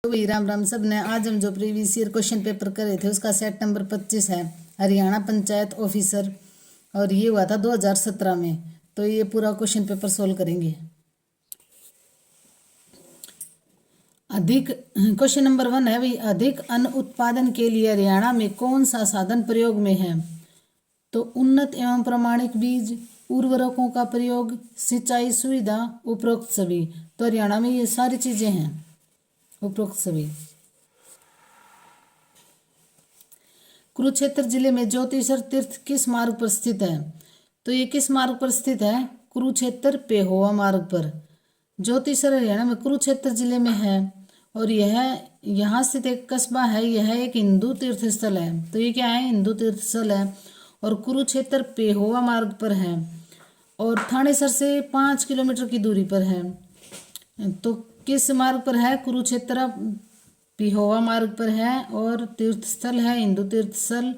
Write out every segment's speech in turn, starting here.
तो वही राम राम सब ने। आज हम जो प्रीवियस ईयर क्वेश्चन पेपर कर रहे थे उसका सेट नंबर 25 है, हरियाणा पंचायत ऑफिसर, और ये हुआ था 2017 में। तो ये पूरा क्वेश्चन पेपर सोल्व करेंगे। अधिक क्वेश्चन नंबर 1 है भाई, अधिक अन्न उत्पादन के लिए हरियाणा में कौन सा साधन प्रयोग में है? तो उन्नत एवं प्रमाणिक बीज, उर्वरकों का प्रयोग, सिंचाई सुविधा, उपरोक्त सभी। तो हरियाणा में ये सारी चीजें हैं, उपरोक्त सभी। कुरुक्षेत्र जिले में ज्योतिषर तीर्थ किस मार्ग पर स्थित है? तो ये किस मार्ग पर स्थित है? कुरुक्षेत्र पेहोवा मार्ग पर। ज्योतिषर हरियाणा में कुरुक्षेत्र जिले में है, और यह यहाँ स्थित एक कस्बा है। यह एक हिंदू तीर्थ स्थल है। तो ये क्या है? हिंदू तीर्थ स्थल है, और कुरुक्षेत्र पेहोवा मार्ग पर है, और थानेसर से 5 किलोमीटर की दूरी पर है। तो किस मार्ग पर है? कुरुक्षेत्र पेहोवा मार्ग पर है, और तीर्थ स्थल है हिंदू तीर्थ स्थल,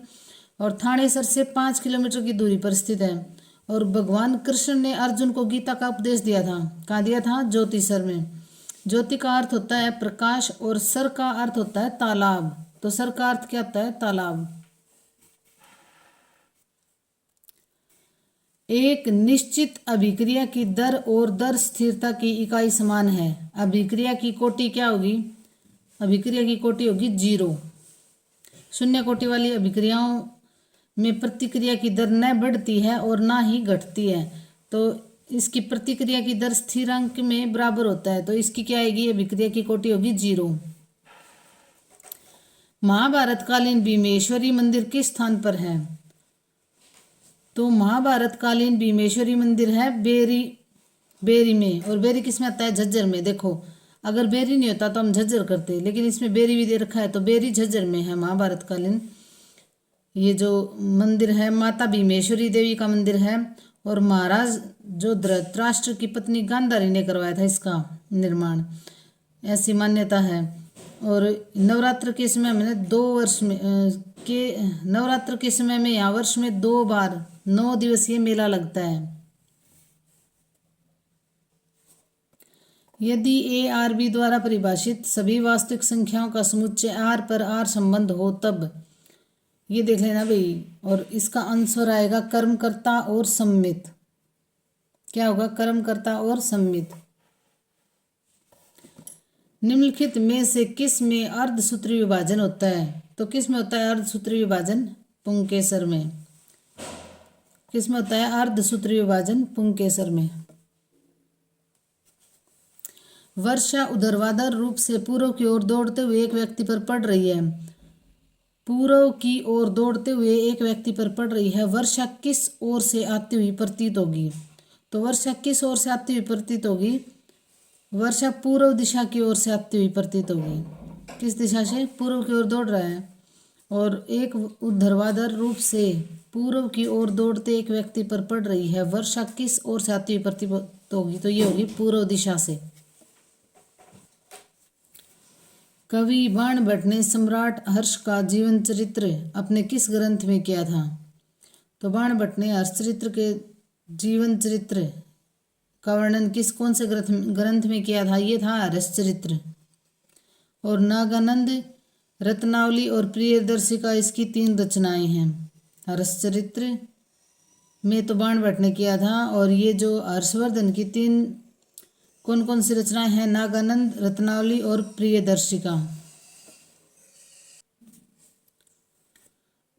और थानेसर से 5 किलोमीटर की दूरी पर स्थित है। और भगवान कृष्ण ने अर्जुन को गीता का उपदेश दिया था। कहाँ दिया था? ज्योतिसर में। ज्योति का अर्थ होता है प्रकाश, और सर का अर्थ होता है तालाब। तो सर का अर्थ क्या होता है? तालाब। एक निश्चित अभिक्रिया की दर और दर स्थिरता की इकाई समान है। अभिक्रिया की कोटि क्या होगी? अभिक्रिया की कोटि होगी 0। शून्य कोटि वाली अभिक्रियाओं में प्रतिक्रिया की दर न बढ़ती है और ना ही घटती है। तो इसकी प्रतिक्रिया की दर स्थिरांक में बराबर होता है। तो इसकी क्या आएगी? अभिक्रिया की कोटि होगी 0। महाभारत कालीन भीमेश्वरी मंदिर किस स्थान पर है? तो महाभारत कालीन भीमेश्वरी मंदिर है बेरी में। और बेरी किस में आता है? झज्जर में। देखो, अगर बेरी नहीं होता तो हम झज्जर करते, लेकिन इसमें बेरी भी दे रखा है, तो बेरी झज्जर में है महाभारत कालीन। ये जो मंदिर है माता भीमेश्वरी देवी का मंदिर है, और महाराज जो धृतराष्ट्र की पत्नी गांधारी ने करवाया था इसका निर्माण, ऐसी मान्यता है। और नवरात्र के समय में 2 वर्ष में नवरात्र के समय में यहाँ वर्ष में 2 बार 9 दिवसीय मेला लगता है। यदि ए आर बी द्वारा परिभाषित सभी वास्तविक संख्याओं का समुच्चय आर पर आर संबंध हो तब, ये देख लेना भाई। और इसका आंसर आएगा कर्मकर्ता और सम्मित। क्या होगा? कर्मकर्ता और सम्मित। निम्नलिखित में से किस में अर्धसूत्री विभाजन होता है? तो किस में होता है अर्धसूत्री विभाजन? पुंकेसर में। किस में होता है अर्धसूत्री विभाजन? पुंकेसर में। वर्षा ऊर्ध्वाधर रूप से पूर्व की ओर दौड़ते हुए एक व्यक्ति पर पड़ रही है। पूर्व की ओर दौड़ते हुए एक व्यक्ति पर पड़ रही है। वर्षा किस ओर से आती हुई प्रतीत होगी? तो वर्षा किस ओर से आती हुई प्रतीत होगी? वर्षा पूर्व दिशा की ओर से आती हुई प्रतीत होगी। किस दिशा से? पूर्व की ओर दौड़ रहा है, और एक ऊर्ध्वाधर रूप से पूर्व की ओर दौड़ते एक व्यक्ति पर पड़ रही है। वर्षा किस ओर से आती हुई प्रतीत होगी? तो ये होगी पूर्व दिशा से। कवि बाणभट्ट ने सम्राट हर्ष का जीवन चरित्र अपने किस ग्रंथ में किया था? तो बाणभट्ट ने हर्षचरित्र के जीवन चरित्र का वर्णन कौन से ग्रंथ में किया था? ये था हर्षचरित्र। और नागानंद, रत्नावली और प्रियदर्शिका इसकी 3 रचनाएं हैं। हर्षचरित्र में तो बाणभट्ट ने किया था, और ये जो हर्षवर्धन की 3 कौन कौन सी रचनाएं हैं? नागानंद, रत्नावली और प्रियदर्शिका।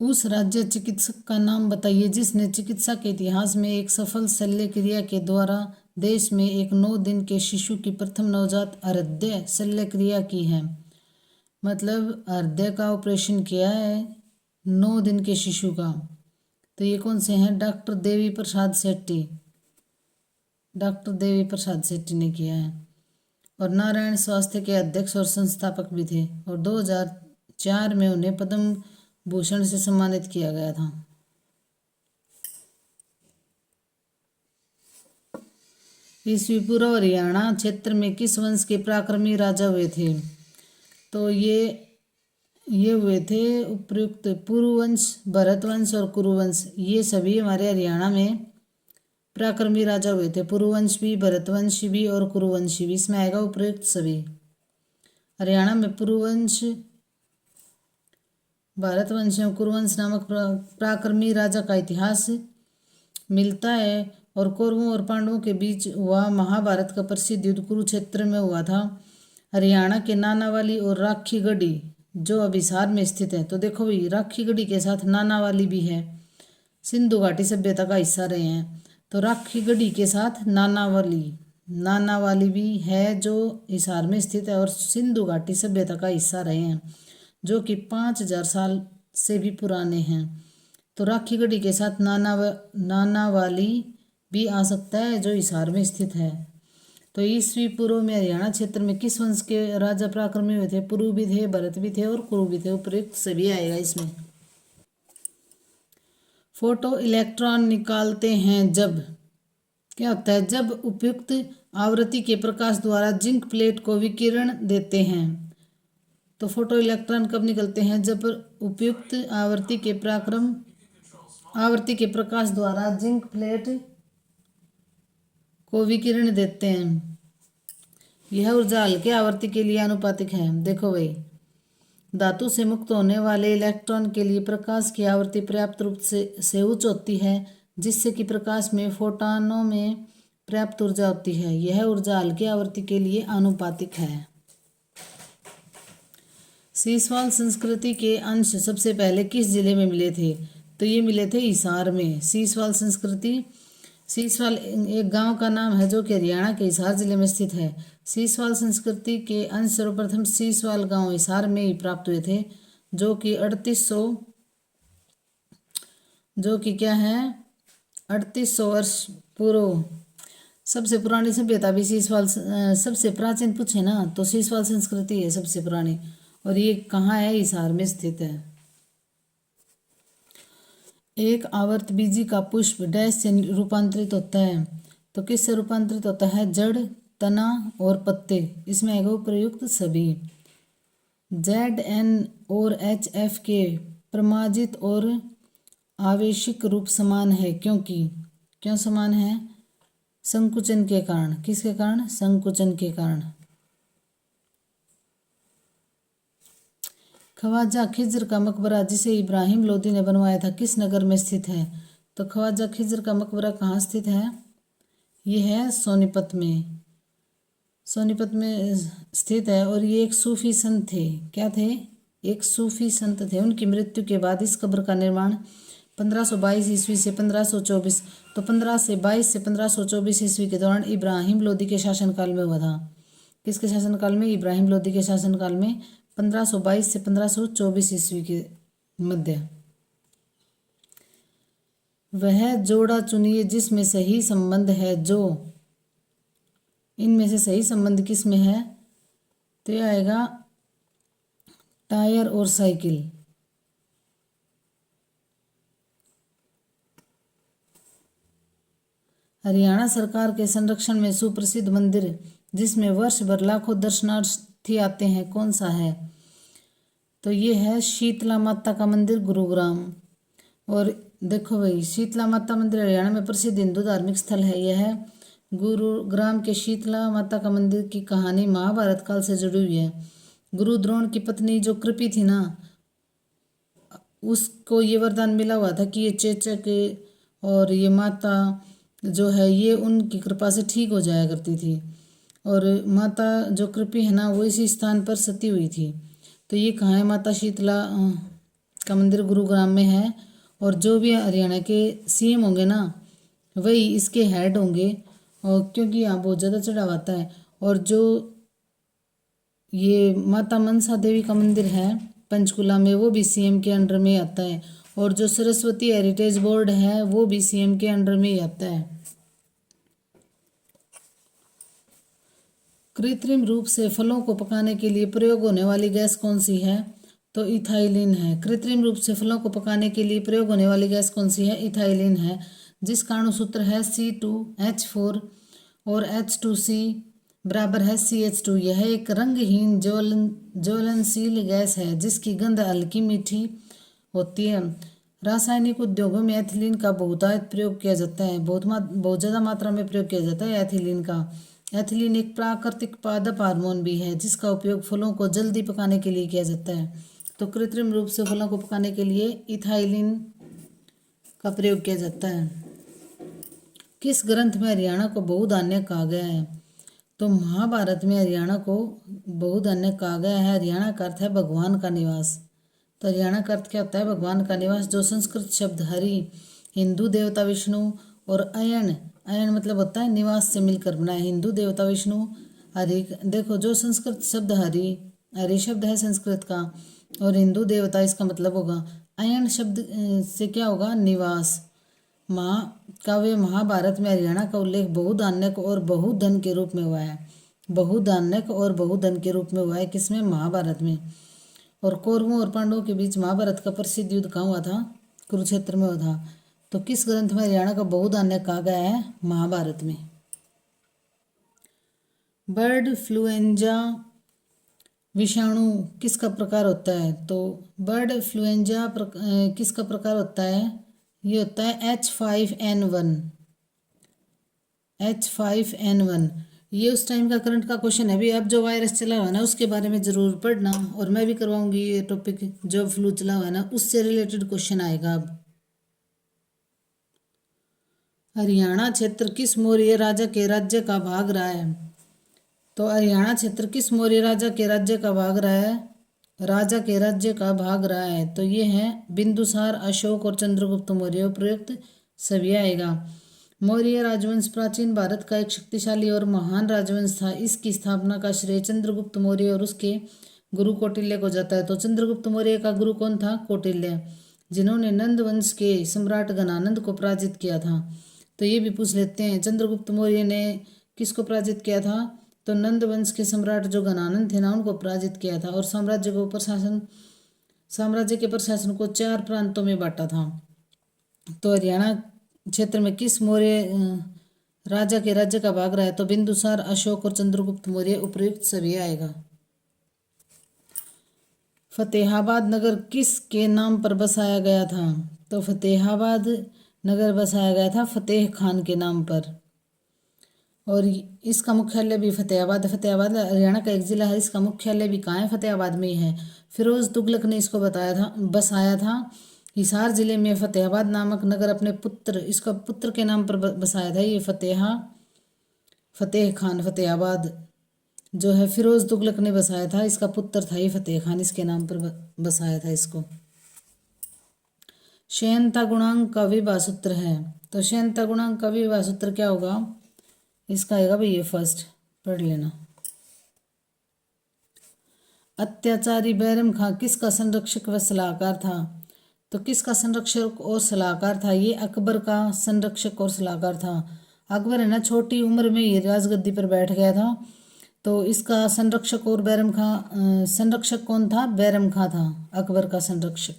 उस राज्य चिकित्सक का नाम बताइए जिसने चिकित्सा के इतिहास में एक सफल शल्य क्रिया के द्वारा देश में एक 9 दिन के शिशु की प्रथम नवजात हृदय शल्य क्रिया की है। मतलब हृदय का ऑपरेशन किया है 9 दिन के शिशु का। तो ये कौन से हैं? डॉक्टर देवी प्रसाद शेट्टी। डॉक्टर देवी प्रसाद शेट्टी ने किया है, और नारायण स्वास्थ्य के अध्यक्ष और संस्थापक भी थे। और 2004 में उन्हें पद्म भूषण से सम्मानित किया गया था। ईस्वी पूर्व हरियाणा क्षेत्र में किस वंश के पराक्रमी राजा हुए थे? तो ये हुए थे उपयुक्त पुरुवंश, भरतवंश और कुरुवंश। ये सभी हमारे हरियाणा में पराक्रमी राजा हुए थे। पुरुवंश भी, भरतवंश भी और कुरुवंशी भी। इसमें आएगा उपयुक्त सभी। हरियाणा में पुरुवंश, भारतवंश एवं कुरुवंश नामक पराक्रमी राजा का इतिहास मिलता है। और कौरवों और पांडवों के बीच हुआ महाभारत का प्रसिद्ध युद्ध कुरुक्षेत्र में हुआ था। हरियाणा के नानावाली और राखीगढ़ी जो अब हिसार में स्थित है, तो देखो भाई राखीगढ़ी के साथ नानावाली भी है, सिंधु घाटी सभ्यता का हिस्सा रहे हैं। तो राखीगढ़ी के साथ नानावाली भी है जो हिसार में स्थित है और सिंधु घाटी सभ्यता का हिस्सा रहे हैं, जो कि 5000 साल से भी पुराने हैं। तो राखीगढ़ी के साथ नानावाली भी आ सकता है जो हिसार में स्थित है। तो ईस्वी पूर्व में हरियाणा क्षेत्र में किस वंश के राजा पराक्रमी हुए थे? पुरु भी थे, भरत भी थे और कुरु भी थे। उपयुक्त सभी आएगा इसमें। फोटो इलेक्ट्रॉन निकालते हैं जब क्या होता है? जब उपयुक्त आवृत्ति के प्रकाश द्वारा जिंक प्लेट को विकिरण देते हैं। तो फोटो इलेक्ट्रॉन कब निकलते हैं? जब उपयुक्त आवृत्ति के प्रकाश द्वारा जिंक प्लेट को विकिरण देते हैं। यह ऊर्जा हल्के आवृत्ति के लिए आनुपातिक है। देखो भाई, धातु से मुक्त होने वाले इलेक्ट्रॉन के लिए प्रकाश की आवृत्ति पर्याप्त रूप से उच्च होती है, जिससे कि प्रकाश में फोटॉनों में पर्याप्त ऊर्जा होती है। यह ऊर्जा हल्की आवृत्ति के लिए आनुपातिक है। सीसवाल संस्कृति के अंश सबसे पहले किस जिले में मिले थे? तो ये मिले थे हिसार में। सीसवाल एक गांव का नाम है जो कि हरियाणा के हिसार जिले में स्थित है। सीसवाल संस्कृति के अंश सर्वप्रथम सीसवाल गांव हिसार में ही प्राप्त हुए थे, जो कि 3800 वर्ष पूर्व। सबसे पुरानी सभ्यता भी सीसवाल, सबसे प्राचीन पूछे ना तो सीसवाल संस्कृति है सबसे पुरानी, और ये कहाँ है? हिसार में स्थित है। एक आवर्तबीजी का पुष्प डैश से रूपांतरित होता है, तो किससे रूपांतरित होता है? जड़, तना और पत्ते। इसमें आएगा प्रयुक्त सभी। ZN और HF के प्रमाजित और आवेशिक रूप समान है, क्यों समान है? संकुचन के कारण। किसके कारण? संकुचन के कारण। ख्वाजा खिज्र का मकबरा जिसे इब्राहिम लोदी ने बनवाया था किस नगर में स्थित है? तो ख्वाजा खिज्र का मकबरा कहाँ स्थित है? ये है सोनीपत में स्थित है। और ये एक सूफी संत थे। क्या थे? एक सूफी संत थे। उनकी मृत्यु के बाद इस कब्र का निर्माण 1522 ईस्वी से 1524, तो 1522 से 1524 ईस्वी के दौरान इब्राहिम लोदी के शासनकाल में हुआ था। किसके शासनकाल में? इब्राहिम लोदी के शासनकाल में 1522 से 1524 ईस्वी के मध्य। वह जोड़ा चुनिए जिसमें सही संबंध है। जो इनमें से सही संबंध किस में है? तो यह आएगा टायर और साइकिल। हरियाणा सरकार के संरक्षण में सुप्रसिद्ध मंदिर जिसमें वर्ष भर लाखों दर्शनार्थी आते हैं कौन सा है? तो ये है शीतला माता का मंदिर, गुरुग्राम। और देखो भाई, शीतला माता मंदिर हरियाणा में प्रसिद्ध हिंदू धार्मिक स्थल है। यह है गुरुग्राम के शीतला माता का मंदिर की कहानी महाभारत काल से जुड़ी हुई है। गुरु द्रोण की पत्नी जो कृपि थी ना, उसको ये वरदान मिला हुआ था कि ये चेचक और ये माता जो है ये उनकी कृपा से ठीक हो जाया करती थी। और माता जो कृपि है ना वो इसी स्थान पर सती हुई थी। तो ये कहाँ है? माता शीतला का मंदिर गुरुग्राम में है। और जो भी हरियाणा के CM होंगे ना वही इसके हेड होंगे, और क्योंकि यहाँ बहुत ज़्यादा चढ़ाव आता है। और जो ये माता मनसा देवी का मंदिर है पंचकुला में वो भी CM के अंडर में आता है। और जो सरस्वती हेरिटेज बोर्ड है वो भी CM के अंडर में ही आता है। कृत्रिम रूप से फलों को पकाने के लिए प्रयोग होने वाली गैस कौन सी है? तो इथाइलिन है। कृत्रिम रूप से फलों को पकाने के लिए प्रयोग होने वाली गैस कौन सी है? इथाइलिन है, जिसका अणुसूत्र है C2H4 और H2C बराबर है CH2। यह एक रंगहीन ज्वलनशील गैस है जिसकी गंध हल्की मीठी होती है। रासायनिक उद्योगों में एथिलीन का बहुतायत प्रयोग किया जाता है, बहुत ज़्यादा मात्रा में प्रयोग किया जाता है एथिलीन का। एथिलीन एक प्राकृतिक पादप हार्मोन भी है जिसका उपयोग फलों को जल्दी पकाने के लिए किया जाता है। तो कृत्रिम रूप से फलों को पकाने के लिए इथाइलिन का प्रयोग किया जाता है। किस ग्रंथ में हरियाणा को बहुधान्य कहा गया है? तो महाभारत में हरियाणा को बहुधान्य कहा गया है। हरियाणा का अर्थ है भगवान का निवास। तो हरियाणा का अर्थ क्या होता है? भगवान का निवास, जो संस्कृत शब्द हरि हिंदू देवता विष्णु और अयन, अयन मतलब होता है निवास से मिलकर बना है। हिंदू देवता विष्णु हरि, देखो जो संस्कृत शब्द हरि, हरि शब्द है संस्कृत का, और हिंदू देवता इसका मतलब होगा। अयन शब्द से क्या होगा? निवास। महाकाव्य महाभारत में हरियाणा का उल्लेख बहुधान्यक और बहुधन के रूप में हुआ है। बहुधान्यक और बहुधन के रूप में हुआ है किसमें? महाभारत में। और कौरवों और पांडवों के बीच महाभारत का प्रसिद्ध युद्ध कहाँ हुआ था? कुरुक्षेत्र में हुआ था। तो किस ग्रंथ में हरियाणा का बहुधान्य कहा गया है? महाभारत में। बर्ड फ्लूएंजा विषाणु किसका प्रकार होता है? तो बर्ड फ्लूएंजा किसका प्रकार होता है? ये होता है H5N1। H5N1 ये उस टाइम का करंट का क्वेश्चन है। अभी अब जो वायरस चला हुआ है ना उसके बारे में जरूर पढ़ना, और मैं भी करवाऊंगी ये टॉपिक। जो फ्लू चला हुआ है ना उससे रिलेटेड क्वेश्चन आएगा। अब हरियाणा क्षेत्र किस मौर्य राजा के राज्य का भाग रहा है? तो हरियाणा क्षेत्र किस मौर्य राजा के राज्य का भाग रहा है? राजा के राज्य का भाग रहा है। तो ये है बिंदुसार, अशोक और चंद्रगुप्त मौर्य। उपयुक्त सभी आएगा। मौर्य राजवंश प्राचीन भारत का एक शक्तिशाली और महान राजवंश था। इसकी स्थापना का श्रेय चंद्रगुप्त मौर्य और उसके गुरु कौटिल्य को जाता है। तो चंद्रगुप्त मौर्य का गुरु कौन था? कौटिल्य, जिन्होंने नंद वंश के सम्राट गणानंद को पराजित किया था। तो ये भी पूछ लेते हैं, चंद्रगुप्त मौर्य ने किसको पराजित किया था? तो नंद वंश के सम्राट जो गणानंद थे ना उनको पराजित किया था। और साम्राज्य के प्रशासन को 4 प्रांतों में बांटा था। तो हरियाणा क्षेत्र में किस मौर्य राजा के राज्य का भाग रहा है? तो बिंदुसार, अशोक और चंद्रगुप्त मौर्य। उपयुक्त सभी आएगा। फतेहाबाद नगर किस के नाम पर बसाया गया था? तो फतेहाबाद नगर बसाया गया था फतेह खान के नाम पर। और इसका मुख्यालय भी फतेहाबाद हरियाणा का एक जिला है। इसका मुख्यालय भी कहाँ है? फतेहाबाद में ही है। फिरोज तुगलक ने इसको बसाया था। हिसार जिले में फतेहाबाद नामक नगर अपने पुत्र, इसका पुत्र के नाम पर बसाया था। ये फतेह खान फतेहाबाद जो है फिरोज तुगलक ने बसाया था। इसका पुत्र था ये फतेह खान, इसके नाम पर बसाया था इसको। शयनता गुणांक का विभा सूत्र है। तो शयनता गुणांक का विभा सूत्र क्या होगा? इसका आएगा भाई ये फर्स्ट पढ़ लेना। अत्याचारी बैरम खां किसका संरक्षक व सलाहकार था? तो किसका संरक्षक और सलाहकार था? ये अकबर का संरक्षक और सलाहकार था। अकबर है ना छोटी उम्र में ये राजगद्दी पर बैठ गया था। तो इसका संरक्षक और बैरम खां, संरक्षक कौन था? बैरम खां था अकबर का संरक्षक।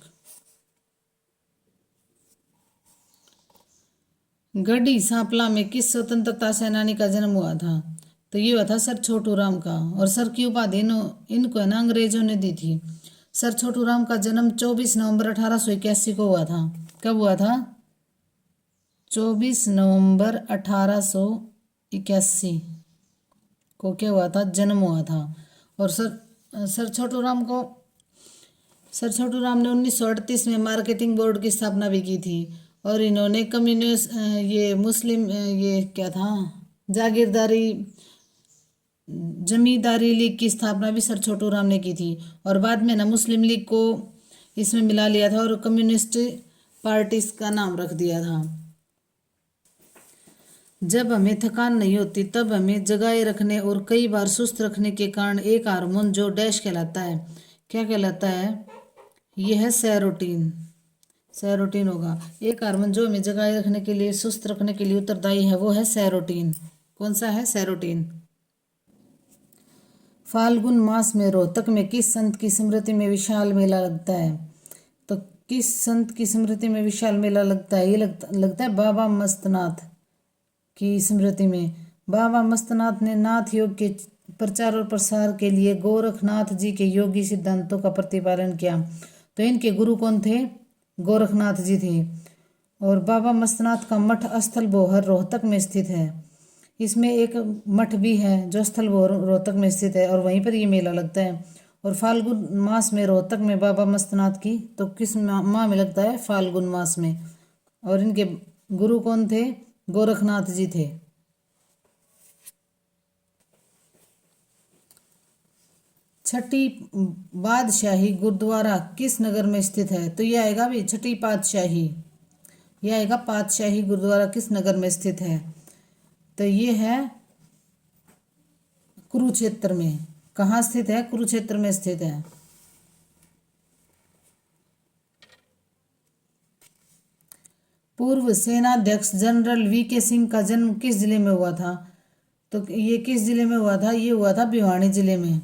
गढ़ी सांपला में किस स्वतंत्रता सेनानी का जन्म हुआ था? तो ये हुआ था सर छोटू राम का। और सर की उपाधि इनको है ना अंग्रेजों ने दी थी। सर छोटू राम का जन्म 24 नवंबर 1881 को हुआ था। कब हुआ था? 24 नवंबर 1881 को क्या हुआ था? जन्म हुआ था। और सर छोटू राम ने 1938 में मार्केटिंग बोर्ड की स्थापना भी की थी। और इन्होंने कम्युनिस्ट ये मुस्लिम ये क्या था जागीरदारी जमींदारी लीग की स्थापना भी सर छोटू राम ने की थी। और बाद में ना मुस्लिम लीग को इसमें मिला लिया था और कम्युनिस्ट पार्टी का नाम रख दिया था। जब हमें थकान नहीं होती तब हमें जगाए रखने और कई बार सुस्त रखने के कारण एक हार्मोन जो डैश कहलाता है, क्या कहलाता है? यह है सेरोटीन। सेरोटीन होगा। एक हार्मोन जो हमें जगाए रखने के लिए, सुस्त रखने के लिए उत्तरदायी है, वो है सेरोटीन। कौन सा है? सेरोटीन। फाल्गुन मास में रोहतक में किस संत की स्मृति में विशाल मेला लगता है? तो किस संत की स्मृति में विशाल मेला लगता है? ये लगता है बाबा मस्तनाथ की स्मृति में। बाबा मस्तनाथ ने नाथ योग के प्रचार और प्रसार के लिए गोरखनाथ जी के योगी सिद्धांतों का प्रतिपालन किया। तो इनके गुरु कौन थे? गोरखनाथ जी थे। और बाबा मस्तनाथ का मठ स्थल बोहर रोहतक में स्थित है। इसमें एक मठ भी है जो स्थल रोहतक में स्थित है और वहीं पर ये मेला लगता है। और फाल्गुन मास में रोहतक में बाबा मस्तनाथ की तो किस माह में लगता है? फाल्गुन मास में। और इनके गुरु कौन थे? गोरखनाथ जी थे। छठी बादशाही गुरुद्वारा किस नगर में स्थित है? तो यह आएगा भी छठी पातशाही, यह आएगा पातशाही गुरुद्वारा किस नगर में स्थित है? तो ये है कुरुक्षेत्र में। कहाँ स्थित है? कुरुक्षेत्र में स्थित है। पूर्व सेनाध्यक्ष जनरल वीके सिंह का जन्म किस जिले में हुआ था? तो ये किस जिले में हुआ था? ये हुआ था भिवानी जिले में।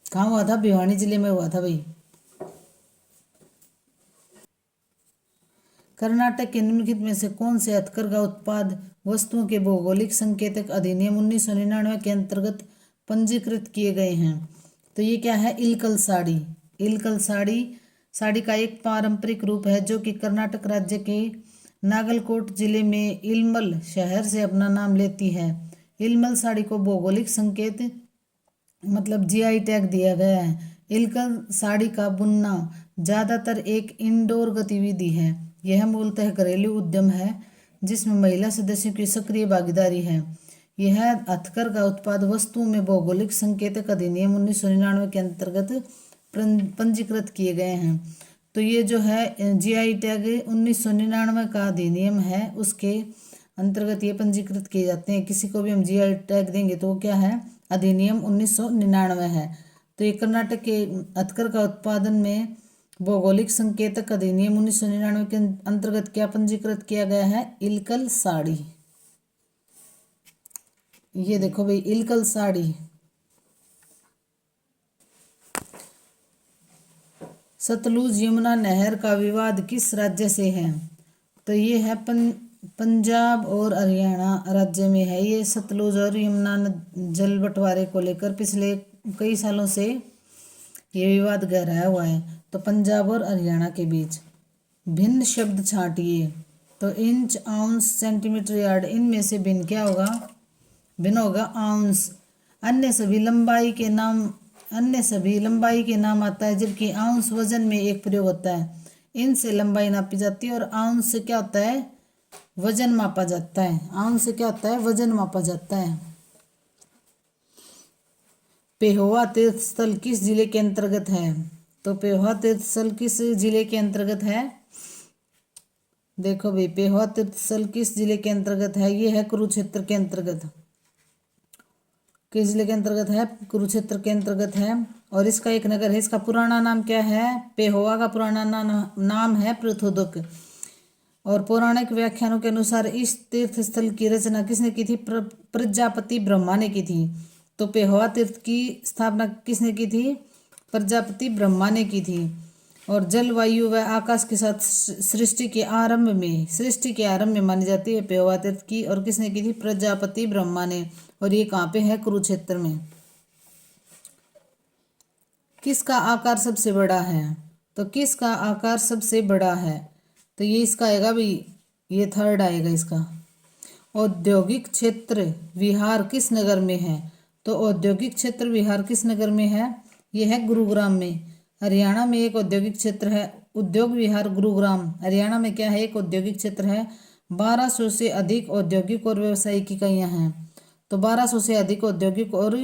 कहाँ हुआ था? भिवानी जिले में हुआ था भाई। कर्नाटक के निम्नलिखित में से कौन से हथकरघा उत्पाद वस्तुओं के भौगोलिक संकेतक अधिनियम 1999 के अंतर्गत पंजीकृत किए गए हैं? तो ये क्या है? इलकल साड़ी। इलकल साड़ी साड़ी का एक पारंपरिक रूप है जो कि कर्नाटक राज्य के नागलकोट जिले में इलमल शहर से अपना नाम लेती है। इलमल साड़ी को भौगोलिक संकेत मतलब जीआई टैग दिया गया है। इलकल साड़ी का बुनना ज़्यादातर एक इंडोर गतिविधि है। यह मूलतः घरेलू उद्यम है जिसमें महिला सदस्यों की सक्रिय भागीदारी है। यह हथकरघा उत्पाद वस्तुओं में भौगोलिक संकेतक अधिनियम 1999 के अंतर्गत पंजीकृत किए गए हैं। तो ये जो है जीआई टैग 1999 का अधिनियम है उसके अंतर्गत ये पंजीकृत किए जाते हैं। किसी को भी हम जीआई टैग देंगे तो वो क्या है? अधिनियम 1999 है। तो ये कर्नाटक के हथकरघा उत्पादन में भौगोलिक संकेतक अधिनियम 1999 के अंतर्गत क्या पंजीकृत किया गया है? इलकल साड़ी। ये देखो भाई, इलकल साड़ी। सतलुज यमुना नहर का विवाद किस राज्य से है? तो ये है पंजाब और हरियाणा राज्य में है। ये सतलुज और यमुना जल बंटवारे को लेकर पिछले कई सालों से ये विवाद गहराया हुआ है। तो पंजाब और हरियाणा के बीच। भिन्न शब्द छांटिए। तो इंच, आउंस, सेंटीमीटर, यार्ड, इनमें से भिन्न क्या होगा? भिन्न होगा आउंस। अन्य सभी लंबाई के नाम आता है जबकि आउंस वजन में एक प्रयोग होता है। इंच से लंबाई नापी जाती है और आउंस से क्या होता है? वजन मापा जाता है। आउंस से क्या होता है? वजन मापा जाता है। पेहोवा तीर्थ स्थल किस जिले के अंतर्गत है? तो पेहोवा तीर्थ स्थल किस जिले के अंतर्गत है? देखो भाई, पेहोवा तीर्थ स्थल किस जिले के अंतर्गत है? ये है कुरुक्षेत्र के अंतर्गत। किस जिले के अंतर्गत है? कुरुक्षेत्र के अंतर्गत है। और इसका एक नगर है, इसका पुराना नाम क्या है? पेहोवा का पुराना नाम है पृथोदक। और पौराणिक व्याख्यानों के अनुसार इस तीर्थ स्थल की रचना किसने की थी? प्रजापति ब्रह्मा ने की थी। तो पेहोवा तीर्थ की स्थापना किसने की थी? प्रजापति ब्रह्मा ने की थी। और जलवायु व आकाश के साथ सृष्टि के आरंभ में मानी जाती है पेहोवा तीर्थ की। और किसने की थी? प्रजापति ब्रह्मा ने। और ये कहाँ पे है? कुरुक्षेत्र में। किसका आकार सबसे बड़ा है? तो किसका आकार सबसे बड़ा है? तो ये इसका आएगा भी, ये थर्ड आएगा इसका। औद्योगिक क्षेत्र विहार किस नगर में है? तो औद्योगिक क्षेत्र विहार किस नगर में है? ये है गुरुग्राम में। हरियाणा में एक औद्योगिक क्षेत्र है उद्योग विहार गुरुग्राम। हरियाणा में क्या है? एक औद्योगिक क्षेत्र है। 1200 से अधिक औद्योगिक और व्यावसायिक इकाइयाँ हैं। तो 1200 से अधिक औद्योगिक और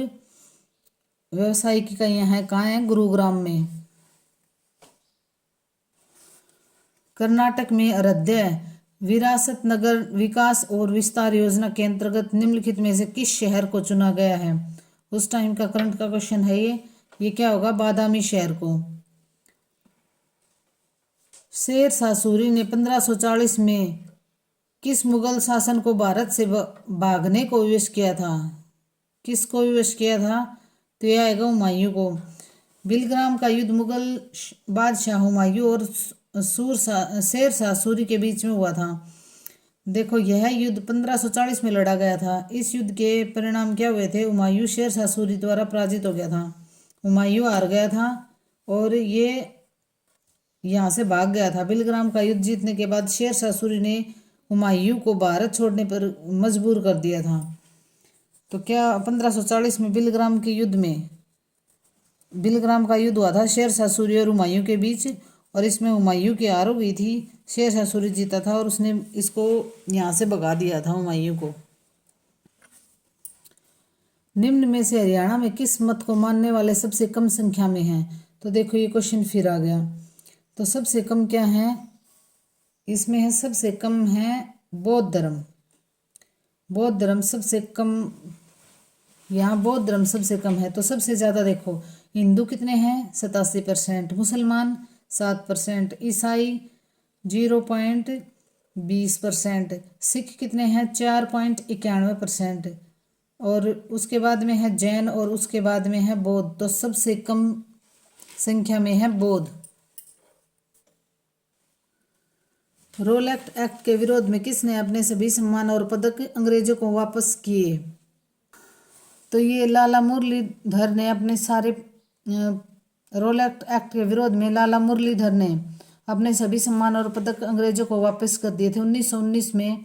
व्यावसायिक इकाइयाँ हैं। कहाँ हैं? गुरुग्राम में। कर्नाटक में अरध्य विरासत नगर विकास और विस्तार योजना के अंतर्गत निम्नलिखित में से किस शहर को चुना गया है? उस टाइम का करंट का क्वेश्चन है ये क्या होगा? बादामी शहर को। शेर शाह सूरी ने 1540 में किस मुगल शासन को भारत से भागने को विवश किया था? किसको विवश किया था? तो यह आएगा हुमायूं को। बिलग्राम का युद्ध मुगल बादशाह हुमायूं और शेर शाह सूरी के बीच में हुआ था। देखो, यह युद्ध 1540 में लड़ा गया था। इस युद्ध के परिणाम क्या हुए थे? हुमायूं शेर शाह सूरी द्वारा पराजित हो गया था। हुमायूं हार गया था और ये यहाँ से भाग गया था। बिलग्राम का युद्ध जीतने के बाद शेर शाह सूरी ने हुमायूं को भारत छोड़ने पर मजबूर कर दिया था। तो क्या 1540 में बिलग्राम के युद्ध में, बिलग्राम का युद्ध हुआ था शेरशाह सूरी और हुमायूं के बीच, और इसमें हुमायूं की हार हो गई थी, शेरशाह सूरी जीता था और उसने इसको यहाँ से भगा दिया था हुमायूं को। निम्न में से हरियाणा में किस मत को मानने वाले सबसे कम संख्या में हैं? तो देखो ये क्वेश्चन फिर आ गया। तो सबसे कम क्या है इसमें? है सबसे कम है बौद्ध धर्म। बौद्ध धर्म सबसे कम, यहाँ बौद्ध धर्म सबसे कम है। तो सबसे ज़्यादा देखो हिंदू कितने हैं? 87%, मुसलमान 7%, ईसाई 0.20%, सिख कितने हैं? 4.91%, और उसके बाद में है जैन, और उसके बाद में है बौद्ध। तो सबसे कम संख्या में है बौद्ध। रोलैक्ट एक्ट के विरोध में किसने अपने सभी सम्मान और पदक अंग्रेजों को वापस किए? तो ये लाला मुरलीधर ने अपने सारे रोलैक्ट एक्ट के विरोध में लाला मुरलीधर ने अपने सभी सम्मान और पदक अंग्रेजों को वापस कर दिए थे। 1919 में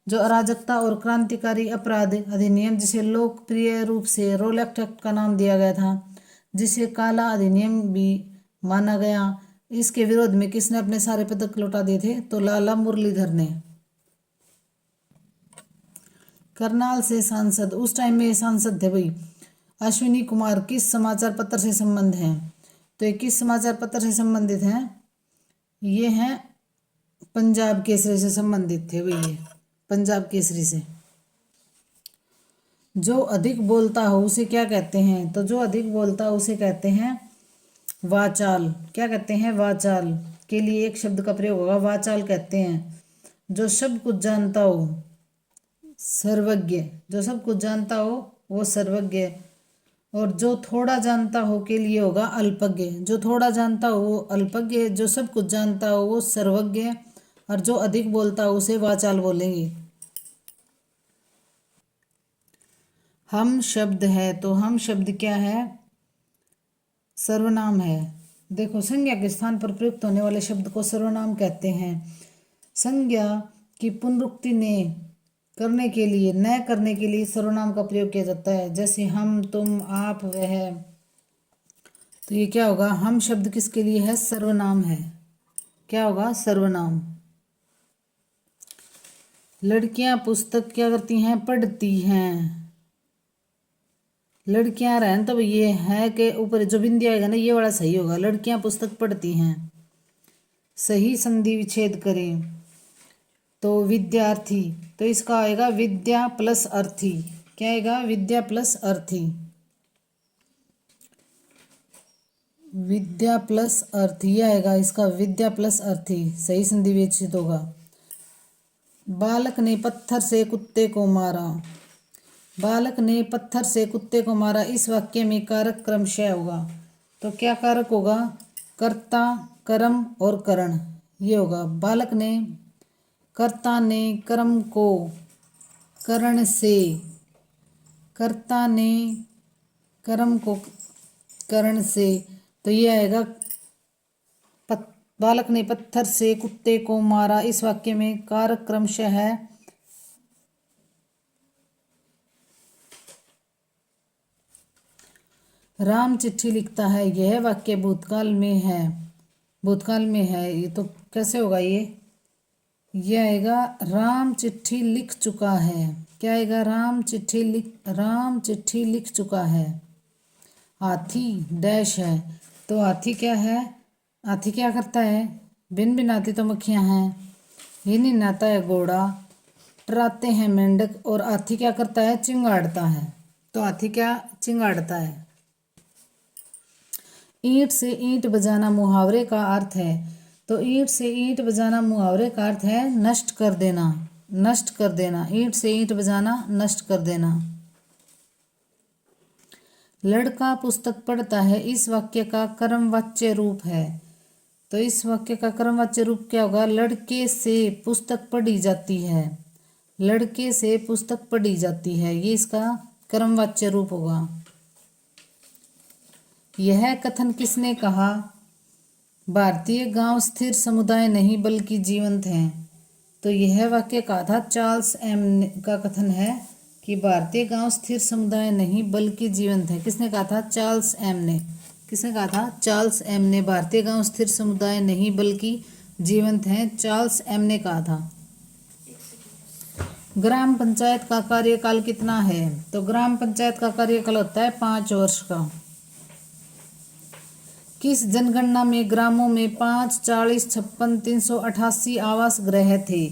जो अराजकता और क्रांतिकारी अपराध अधिनियम, जिसे लोकप्रिय रूप से रोलैक्ट एक्ट का नाम दिया गया था, जिसे काला अधिनियम भी माना गया, इसके विरोध में किसने अपने सारे पदक लौटा दिए थे? तो लाला मुरलीधर ने। करनाल से सांसद, उस टाइम में सांसद थे भाई अश्विनी कुमार, किस समाचार पत्र से संबंध हैं? तो ये किस समाचार पत्र से संबंधित हैं? ये हैं पंजाब केसरी से संबंधित थे भाई, ये पंजाब केसरी से। जो अधिक बोलता हो उसे क्या कहते हैं? तो जो अधिक बोलता हो उसे कहते हैं वाचाल। क्या कहते हैं? वाचाल। के लिए एक शब्द का प्रयोग होगा, वाचाल कहते हैं। जो सब कुछ जानता हो, सर्वज्ञ। जो सब कुछ जानता हो वो सर्वज्ञ। और जो थोड़ा जानता हो के लिए होगा अल्पज्ञ। जो थोड़ा जानता हो वो अल्पज्ञ, जो सब कुछ जानता हो वो सर्वज्ञ, और जो अधिक बोलता हो उसे वाचाल बोलेंगे। हम शब्द है, तो हम शब्द क्या है? सर्वनाम है। देखो संज्ञा के स्थान पर प्रयुक्त होने वाले शब्द को सर्वनाम कहते हैं। संज्ञा की पुनरुक्ति ने करने के लिए, न करने के लिए सर्वनाम का प्रयोग किया जाता है, जैसे हम, तुम, आप, वह। तो ये क्या होगा? हम शब्द किसके लिए है? सर्वनाम है। क्या होगा? सर्वनाम। लड़कियां पुस्तक क्या करती हैं? पढ़ती हैं। लड़कियां रहन, तो ये है के ऊपर जो बिंदी आएगा ना, ये वाला सही होगा। लड़कियां पुस्तक पढ़ती हैं। सही संधि विच्छेद करें। तो विद्यार्थी, तो इसका आएगा विद्या प्लस अर्थी। क्या आएगा? विद्या प्लस अर्थी। विद्या प्लस अर्थी आएगा इसका, विद्या प्लस अर्थी। सही संधि विच्छेद होगा। बालक ने पत्थर से कुत्ते को मारा। बालक ने पत्थर से कुत्ते को मारा, इस वाक्य में कारक क्रमशः होगा। तो क्या कारक होगा? कर्ता, कर्म और करण, ये होगा। बालक ने, कर्ता ने कर्म को करण से, कर्ता ने कर्म को करण से, तो ये आएगा बालक ने पत्थर से कुत्ते को मारा, इस वाक्य में कारक क्रमशः है राम चिट्ठी लिखता है। यह वाक्य भूतकाल में है। भूतकाल में है, ये तो कैसे होगा? ये आएगा राम चिट्ठी लिख चुका है। क्या आएगा? राम चिट्ठी लिख चुका है। हाथी डैश है, तो हाथी क्या है? हाथी क्या करता है? भिन भिनाती तो मक्खियाँ हैं। ये नहीं नहाता है घोड़ा, डराते हैं मेंढक, और हाथी क्या करता है? चिंगाड़ता है। तो हाथी क्या? चिंगाड़ता है। ईंट से ईंट बजाना मुहावरे का अर्थ है। तो ईंट से ईंट बजाना मुहावरे का अर्थ है नष्ट कर देना। नष्ट कर देना। ईंट से ईंट बजाना, नष्ट कर देना। लड़का पुस्तक पढ़ता है, इस वाक्य का कर्मवाच्य रूप है। तो इस वाक्य का कर्मवाच्य रूप क्या होगा? लड़के से पुस्तक पढ़ी जाती है। लड़के से पुस्तक पढ़ी जाती है, ये इसका कर्मवाच्य रूप होगा। यह कथन किसने कहा? भारतीय गांव स्थिर समुदाय नहीं बल्कि जीवंत हैं। तो यह वाक्य कहा था चार्ल्स एम का कथन है। कि भारतीय गांव स्थिर समुदाय नहीं बल्कि जीवंत है। किसने कहा था? चार्ल्स एम ने। किसने कहा था? चार्ल्स एम ने। भारतीय गांव स्थिर समुदाय नहीं बल्कि जीवंत हैं, चार्ल्स एम ने कहा था। ग्राम पंचायत का कार्यकाल कितना है? तो ग्राम पंचायत का कार्यकाल होता है 5 वर्ष का। किस जनगणना में ग्रामों में 5, 40, 56, 388 आवास गृह थे?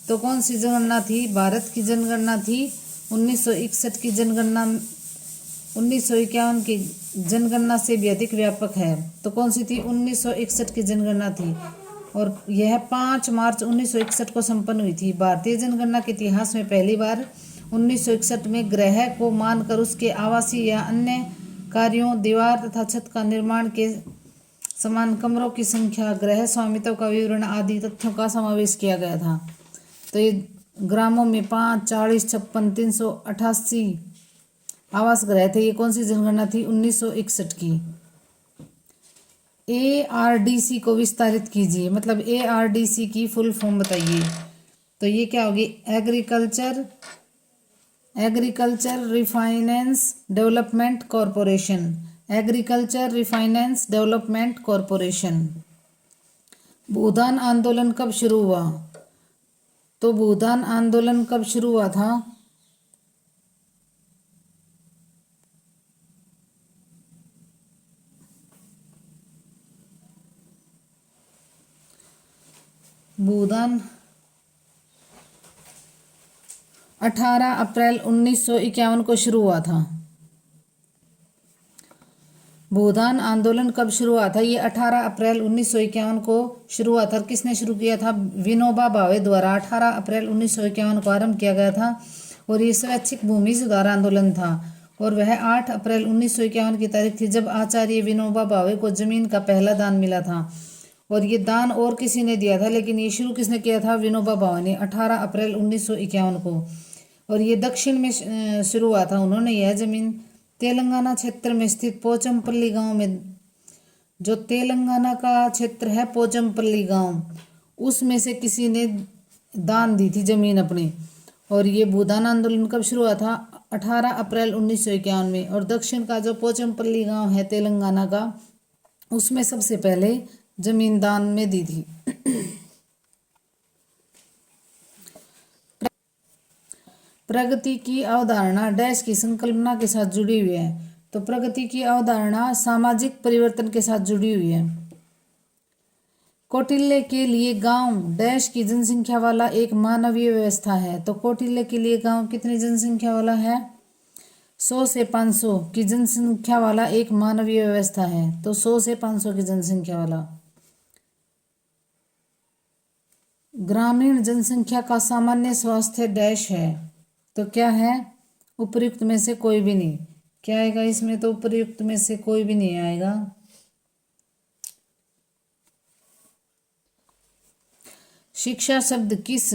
तो कौन सी जनगणना थी? भारत की जनगणना थी। 1961 की जनगणना 1951 की जनगणना से भी अधिक व्यापक है। तो कौन सी थी? 1961 की जनगणना थी और यह 5 मार्च 1961 को संपन्न हुई थी। भारतीय जनगणना के इतिहास में पहली बार 1961 में गृह को मानकर उसके आवासीय या अन्य कार्यों, दीवार तथा छत का निर्माण के समान कमरों की संख्या, गृह स्वामित्व का विवरण आदि तथ्यों का समावेश किया गया था। तो ये ग्रामों में 5, 40, 56, 388 आवास गृह थे। ये कौन सी जनगणना थी? 1961 की। ARDC को विस्तारित कीजिए, मतलब ARDC की फुल फॉर्म बताइए। तो ये क्या होगी? Agriculture refinance development corporation. Agriculture refinance development corporation. Bhoodan आंदोलन कब शुरू हुआ? तो भूदान आंदोलन कब शुरू हुआ था? भूदान 18 अप्रैल 1951 को शुरू हुआ था। भूदान आंदोलन कब शुरू हुआ था? ये 18 अप्रैल 1951 को शुरू हुआ था। किसने शुरू किया था? विनोबा भावे द्वारा 18 अप्रैल 1951 को आरंभ किया गया था और ये स्वैच्छिक भूमि सुधार आंदोलन था। और वह 8 अप्रैल 1951 की तारीख थी जब आचार्य विनोबा भावे को जमीन का पहला दान मिला था। और ये दान और किसी ने दिया था, लेकिन ये शुरू किसने किया था? विनोबा भावे ने 18 अप्रैल 1951 को। और ये दक्षिण में शुरू हुआ था। उन्होंने यह जमीन तेलंगाना क्षेत्र में स्थित पोचमपल्ली गांव में, जो तेलंगाना का क्षेत्र है पोचमपल्ली गांव, उसमें से किसी ने दान दी थी जमीन अपनी। और ये भूदान आंदोलन कब शुरू हुआ था? 18 अप्रैल 1951 में। और दक्षिण का जो पोचमपल्ली गांव है तेलंगाना का, उसमें सबसे पहले जमीन दान में दी थी। प्रगति की अवधारणा डैश की संकल्पना के साथ जुड़ी हुई है। तो प्रगति की अवधारणा सामाजिक परिवर्तन के साथ जुड़ी हुई है। कौटिल्य के लिए गांव डैश की जनसंख्या वाला एक मानवीय व्यवस्था है। तो कौटिल्य के लिए गांव कितनी जनसंख्या वाला है? 100 से 500 की जनसंख्या वाला एक मानवीय व्यवस्था है। तो 100 से 500 की जनसंख्या वाला। ग्रामीण जनसंख्या का सामान्य स्वास्थ्य डैश है। तो क्या है? उपर्युक्त में से कोई भी नहीं। क्या आएगा इसमें? तो उपर्युक्त में से कोई भी नहीं आएगा। शिक्षा शब्द किस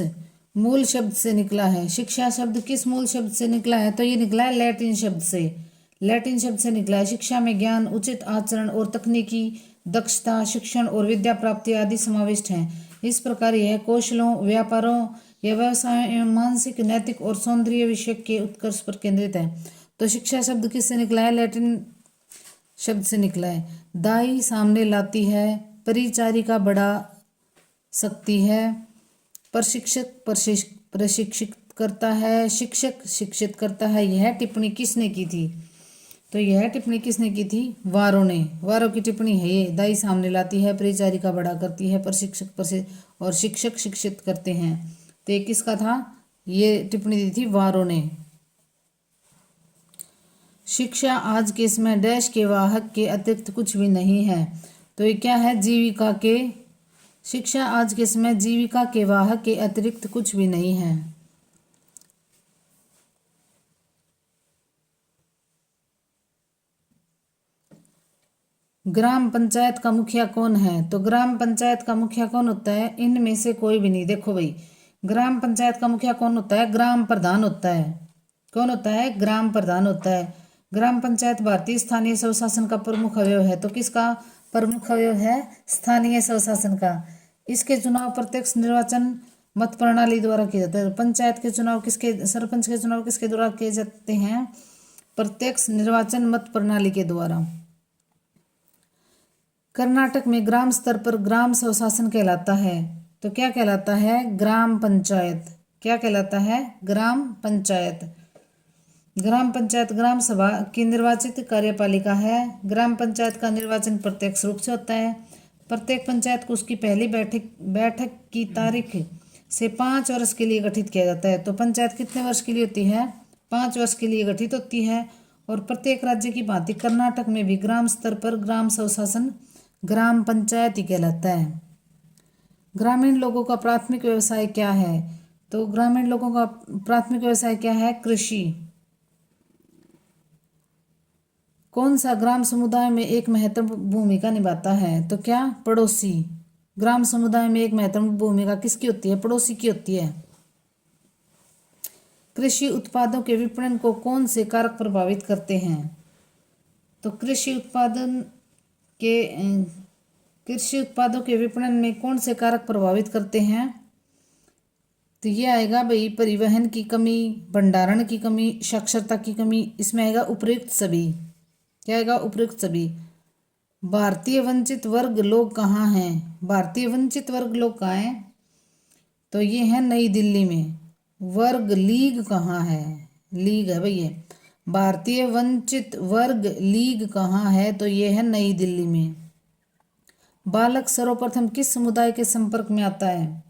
मूल शब्द से निकला है? शिक्षा शब्द किस मूल शब्द से निकला है? तो ये निकला है लैटिन शब्द से। लैटिन शब्द से निकला है। शिक्षा में ज्ञान, उचित आचरण और तकनीकी दक्षता, शिक्षण और विद्या प्राप्ति आदि समाविष्ट हैं। इस प्रकार यह कौशलों, व्यापारों या व्यवसायों एवं मानसिक, नैतिक और सौंदर्य विषय के उत्कर्ष पर केंद्रित है। तो शिक्षा शब्द किससे निकला है? लैटिन शब्द से निकला है। दाई सामने लाती है, परिचारिका बढ़ा सकती है, प्रशिक्षक प्रशिक्षित करता है, शिक्षक शिक्षित करता है। यह टिप्पणी किसने की थी? तो यह टिप्पणी किसने की थी? वारों ने। वारों की टिप्पणी है ये। दाई सामने लाती है, परिचारिका बड़ा करती है, प्रशिक्षक और शिक्षक शिक्षित करते हैं। तो ये किसका था? ये टिप्पणी दी थी वारों ने। शिक्षा आज के समय डैश के वाहक के अतिरिक्त कुछ भी नहीं है। तो ये क्या है? जीविका के। शिक्षा आज के समय जीविका के वाहक के अतिरिक्त कुछ भी नहीं है। ग्राम पंचायत का मुखिया कौन है? तो ग्राम पंचायत का मुखिया कौन होता है? इनमें से कोई भी नहीं। देखो भाई, ग्राम पंचायत का मुखिया कौन होता है? ग्राम प्रधान होता है। कौन होता है? ग्राम प्रधान होता है। ग्राम पंचायत भारतीय स्थानीय स्वशासन का प्रमुख अवयव है। तो किसका प्रमुख अवयव है? स्थानीय स्वशासन का। इसके चुनाव प्रत्यक्ष निर्वाचन मत प्रणाली द्वारा किया जाता है। पंचायत के चुनाव किसके, सरपंच के चुनाव किसके द्वारा किए जाते हैं? प्रत्यक्ष निर्वाचन मत प्रणाली के द्वारा। कर्नाटक में ग्राम स्तर पर ग्राम स्वशासन कहलाता है, तो क्या कहलाता है? ग्राम पंचायत। क्या कहलाता है? ग्राम पंचायत। ग्राम पंचायत ग्राम सभा की निर्वाचित कार्यपालिका है। ग्राम पंचायत का निर्वाचन प्रत्यक्ष रूप से होता है। प्रत्येक पंचायत को उसकी पहली बैठक की तारीख से 5 वर्ष के लिए गठित किया जाता है। तो पंचायत कितने वर्ष के लिए होती है? 5 वर्ष के लिए गठित होती है। और प्रत्येक राज्य की भांति कर्नाटक में भी ग्राम स्तर पर ग्राम स्वशासन ग्राम पंचायत ही कहलाता है। ग्रामीण लोगों का प्राथमिक व्यवसाय क्या है? तो ग्रामीण लोगों का प्राथमिक व्यवसाय क्या है? कृषि। कौन सा ग्राम समुदाय में एक महत्वपूर्ण भूमिका निभाता है? तो क्या? पड़ोसी। ग्राम समुदाय में एक महत्वपूर्ण भूमिका किसकी होती है? पड़ोसी की होती है। कृषि उत्पादों के विपणन को कौन से कारक प्रभावित करते हैं? तो कृषि उत्पादों के विपणन में कौन से कारक प्रभावित करते हैं? तो ये आएगा भाई परिवहन की कमी, भंडारण की कमी, साक्षरता की कमी। इसमें आएगा उपयुक्त सभी। क्या आएगा? उपयुक्त सभी। भारतीय वंचित वर्ग लोग कहाँ हैं? भारतीय वंचित वर्ग लोग कहाँ हैं? तो ये है नई दिल्ली में। वर्ग लीग कहाँ है? लीग है भैया। भारतीय वंचित वर्ग लीग कहाँ है? तो ये है नई दिल्ली में। बालक सर्वप्रथम किस समुदाय के संपर्क में आता है?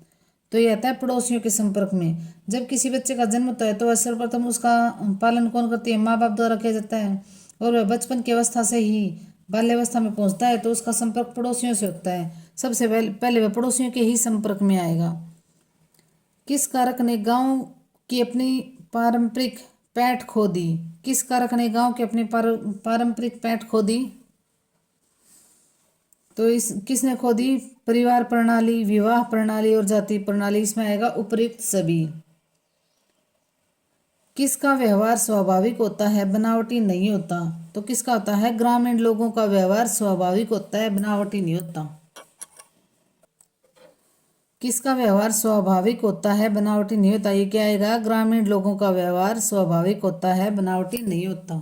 तो ये आता है पड़ोसियों के संपर्क में। जब किसी बच्चे का जन्म होता है तो वह सर्वप्रथम उसका पालन कौन करती है? माँ बाप द्वारा किया जाता है। और वह बचपन की अवस्था से ही बाल्यावस्था में पहुंचता है तो उसका संपर्क पड़ोसियों से होता है। सबसे पहले वह पड़ोसियों के ही संपर्क में आएगा। किस कारक ने गांव की अपनी पारंपरिक पैठ खो दी? किस कारक ने गांव की अपनी पारंपरिक पैठ खो दी? तो किसने खो दी? परिवार प्रणाली, विवाह प्रणाली और जाति प्रणाली। इसमें आएगा उपयुक्त सभी। किसका व्यवहार स्वाभाविक होता है, बनावटी नहीं होता? तो किसका होता है? ग्रामीण लोगों का व्यवहार स्वाभाविक होता है, बनावटी नहीं होता। किसका व्यवहार स्वाभाविक होता है, बनावटी नहीं होता? ये क्या आएगा? ग्रामीण लोगों का व्यवहार स्वाभाविक होता है, बनावटी नहीं होता।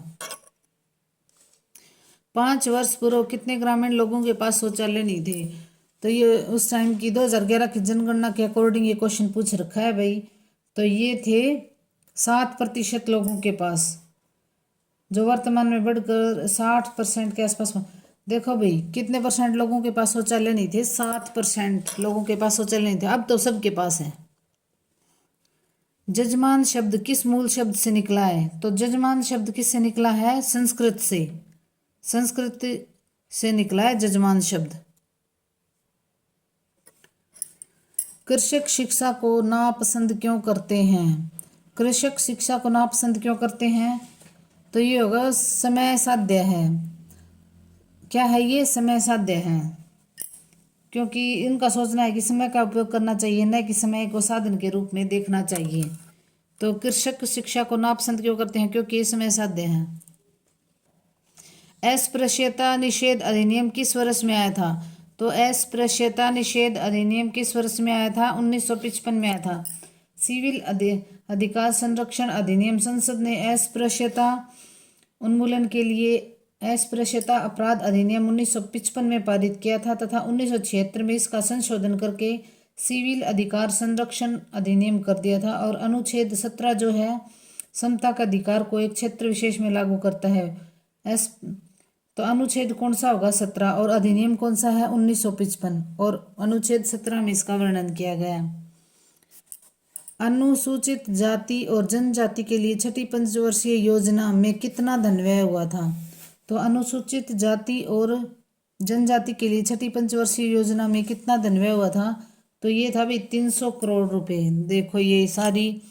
5 वर्ष पूर्व कितने ग्रामीण लोगों के पास शौचालय नहीं थे? तो ये उस टाइम की 2011 की जनगणना के अकॉर्डिंग ये क्वेश्चन पूछ रखा है भाई। तो ये थे 7% लोगों के पास, जो वर्तमान में बढ़कर 60% के आसपास। देखो भाई कितने परसेंट लोगों के पास शौचालय नहीं थे? 7% लोगों के पास शौचालय नहीं थे। अब तो सबके पास है। जजमान शब्द किस मूल शब्द से निकला है? तो जजमान शब्द किससे निकला है? संस्कृत से। संस्कृत से निकला है जजमान शब्द। कृषक शिक्षा को नापसंद क्यों करते हैं? कृषक शिक्षा को नापसंद क्यों करते हैं? तो ये होगा समय साध्य है। क्या है ये? समय साध्य है। क्योंकि इनका सोचना है कि समय का उपयोग करना चाहिए, न कि समय को साधन के रूप में देखना चाहिए। तो कृषक शिक्षा को नापसंद क्यों करते हैं? क्योंकि ये समय साध्य है। अस्पृश्यता निषेध अधिनियम किस वर्ष में आया था? तो अस्पृश्यता निषेध अधिनियम किस वर्ष में आया था? 1955 में आया था। सिविल अधिकार संरक्षण अधिनियम संसद ने अस्पृश्यता उन्मूलन के लिए अस्पृश्यता अपराध अधिनियम 1955 में पारित किया था तथा 1976 में इसका संशोधन करके सिविल अधिकार संरक्षण अधिनियम कर दिया था। और अनुच्छेद 17 जो है समता का अधिकार को एक क्षेत्र विशेष में लागू करता है। तो अनुच्छेद कौन सा होगा? 17। और अधिनियम कौन सा है? 1955। और अनुच्छेद 17 में इसका वर्णन किया गया। अनुसूचित जाति और जनजाति के लिए छठी पंचवर्षीय योजना में कितना धन व्यय हुआ था? तो अनुसूचित जाति और जनजाति के लिए छठी पंचवर्षीय योजना में कितना धन व्यय हुआ था? तो ये था भाई 300 करोड़ रुपए। देखो ये सारी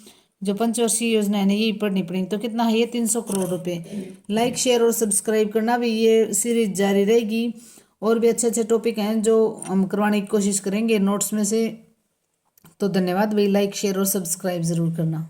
जो पंचवर्षीय योजना है ना यही पढ़नी पड़ेगी। तो कितना है ये? 300 करोड़ रुपए। लाइक शेयर और सब्सक्राइब करना भी। ये सीरीज जारी रहेगी और भी अच्छे अच्छे टॉपिक हैं जो हम करवाने की कोशिश करेंगे नोट्स में से। तो धन्यवाद भाई, लाइक शेयर और सब्सक्राइब जरूर करना।